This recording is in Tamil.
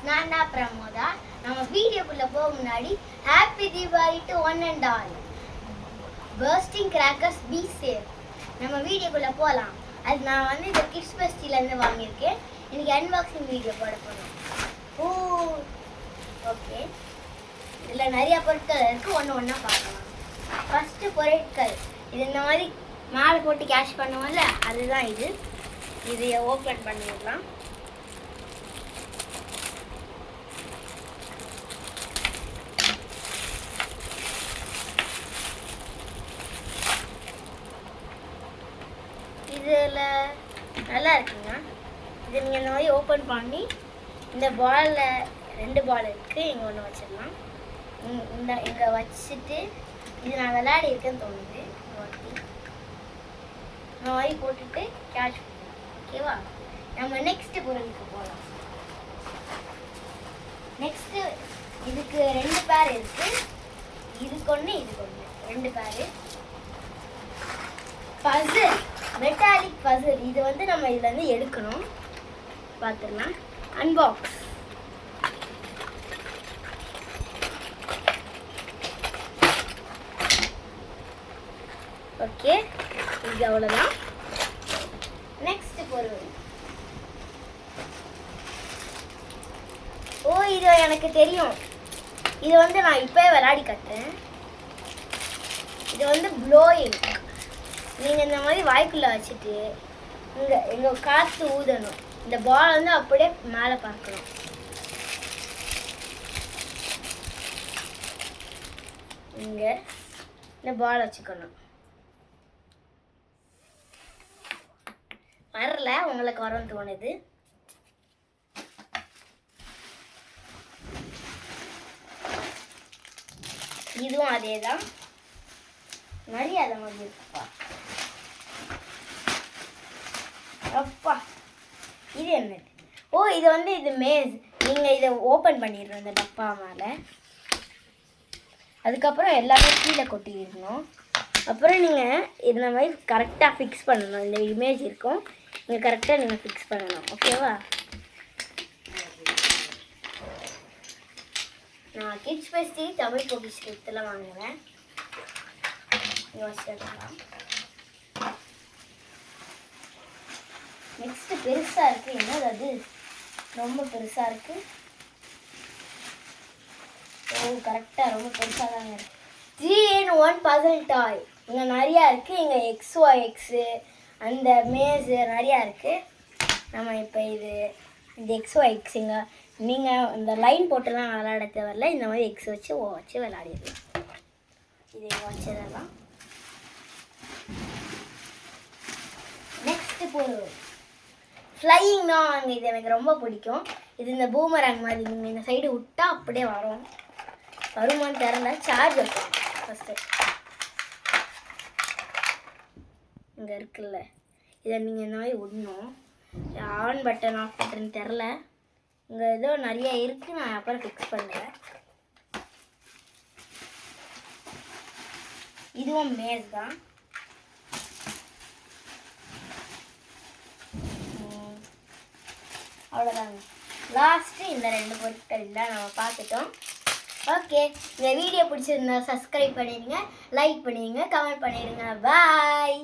நான் தான் பிரமோதா. நம்ம வீடியோக்குள்ள போக முன்னாடி happy Deepavali to one and all. Bursting crackers be safe. நம்ம வீடியோக்குள்ள போகலாம். அது நான் வந்து இந்த கிட்ஸ் பெஸ்டிலேருந்து வாங்கியிருக்கேன். இன்னைக்கு அன்பாக்சிங் வீடியோ போட போகிறோம். ஓகே, இதில் நிறைய பொருட்கள் இருக்குது. ஒன்று ஒன்றா பார்க்கலாம். ஃபஸ்ட்டு பொருட்கள் இது இந்த மாதிரி மாலை போட்டு கேஷ் பண்ணுவோம்ல, அதுதான் இது. இதை ஓப்பன் பண்ணிடலாம். இதில் நல்லா இருக்குங்க. இதை நீங்கள் இந்த மாதிரி ஓப்பன் பண்ணி இந்த பாலில் 2 பால் இருக்குது. இங்கே ஒன்று வச்சிடலாம். இங்கே வச்சுட்டு இது நான் விளையாடி இருக்கேன்னு தோணுது. இந்த மாதிரி போட்டுட்டு கேட்ச் பண்ணுவோம். ஓகேவா? நம்ம நெக்ஸ்ட்டு பொருளுக்கு போகலாம். நெக்ஸ்ட்டு இதுக்கு 2 பேர் இருக்குது. இதுக்கு ஒன்று, இதுக்கு ஒன்று, 2 பேர். பசில், மெட்டாலிக் பசில். இது வந்து நம்ம இதுலேருந்து எடுக்கணும். பார்த்துடலாம். அன்பாக்ஸ். ஓகே, இது அவ்வளோதான். நெக்ஸ்ட் பொருள். இது எனக்கு தெரியும். இது வந்து நான் இப்போ விளையாடி கட்டுறேன். இது வந்து ப்ளோயிங். நீங்கள் இந்த மாதிரி வாய்க்குள்ளே வச்சுட்டு இங்கே காற்று ஊதணும். இந்த பால் வந்து அப்படியே மேலே பார்க்கணும். இங்கே இந்த பால் வச்சுக்கணும். வரல, உங்களுக்கு வரும்னு தோணுது. இதுவும் அதே தான். நிறைய அதை மாதிரி இருக்குப்பா. அப்பா, இது என்னது? இது வந்து இது மேஸ். நீங்கள் இதை ஓப்பன் பண்ணிடணும் இந்த டப்பா மேலே. அதுக்கப்புறம் எல்லாமே கீழே கொட்டிடணும். அப்புறம் நீங்கள் இந்த மாதிரி கரெக்டாக ஃபிக்ஸ் பண்ணணும். இந்த இமேஜ் இருக்கும், நீங்கள் கரெக்டாக நீங்கள் ஃபிக்ஸ் பண்ணணும். ஓகேவா? நான் கிட்ஸ் பெஸ்டி தமிழ் பொக்கிஷத்தில் வாங்குவேன். யோசிச்சிடலாம். நெக்ஸ்ட்டு பெருசாக இருக்குது. என்னது அது? ரொம்ப பெருசாக இருக்குது. கரெக்டாக ரொம்ப பெருசாக தாங்க இருக்குது. 3-in-1 பசில் டாய். இங்கே நிறையா இருக்குது. இங்கே XOX அந்த மேஸு நிறையா இருக்குது. நம்ம இப்போ இந்த XOX இங்கே நீங்கள் இந்த லைன் போட்டுலாம் விளையாட தேவையில்ல. இந்த மாதிரி எக்ஸ் வச்சு வச்சு விளையாடிடலாம். இதை வச்சதெல்லாம். நெக்ஸ்ட்டு பொருள் ஃப்ளையிங்னா அங்கே இது எனக்கு ரொம்ப பிடிக்கும். இது இந்த பூமராங் மாதிரி. நீங்கள் இந்த சைடு விட்டால் அப்படியே வரும். வருமானு திறந்தா சார்ஜ் வைக்கணும். ஃபஸ்ட்டு இங்கே இருக்குல்ல, இதை நீங்கள் இந்த மாதிரி விடணும். ஆன் பட்டன் ஆஃப் பட்டன் தெரில. இங்கே ஏதோ நிறைய இருக்குது. நான் அப்புறம் ஃபிக்ஸ் பண்ணுறேன். இதுவும் மேஸ் தான். அவ்வளோதாங்க. லாஸ்ட்டு இந்த 2 பொருட்கள் தான் நம்ம பார்த்துட்டோம். ஓகே, இந்த வீடியோ பிடிச்சிருந்தா சப்ஸ்கிரைப் பண்ணிடுங்க, லைக் பண்ணிடுங்க, கமெண்ட் பண்ணிடுங்க. பாய்.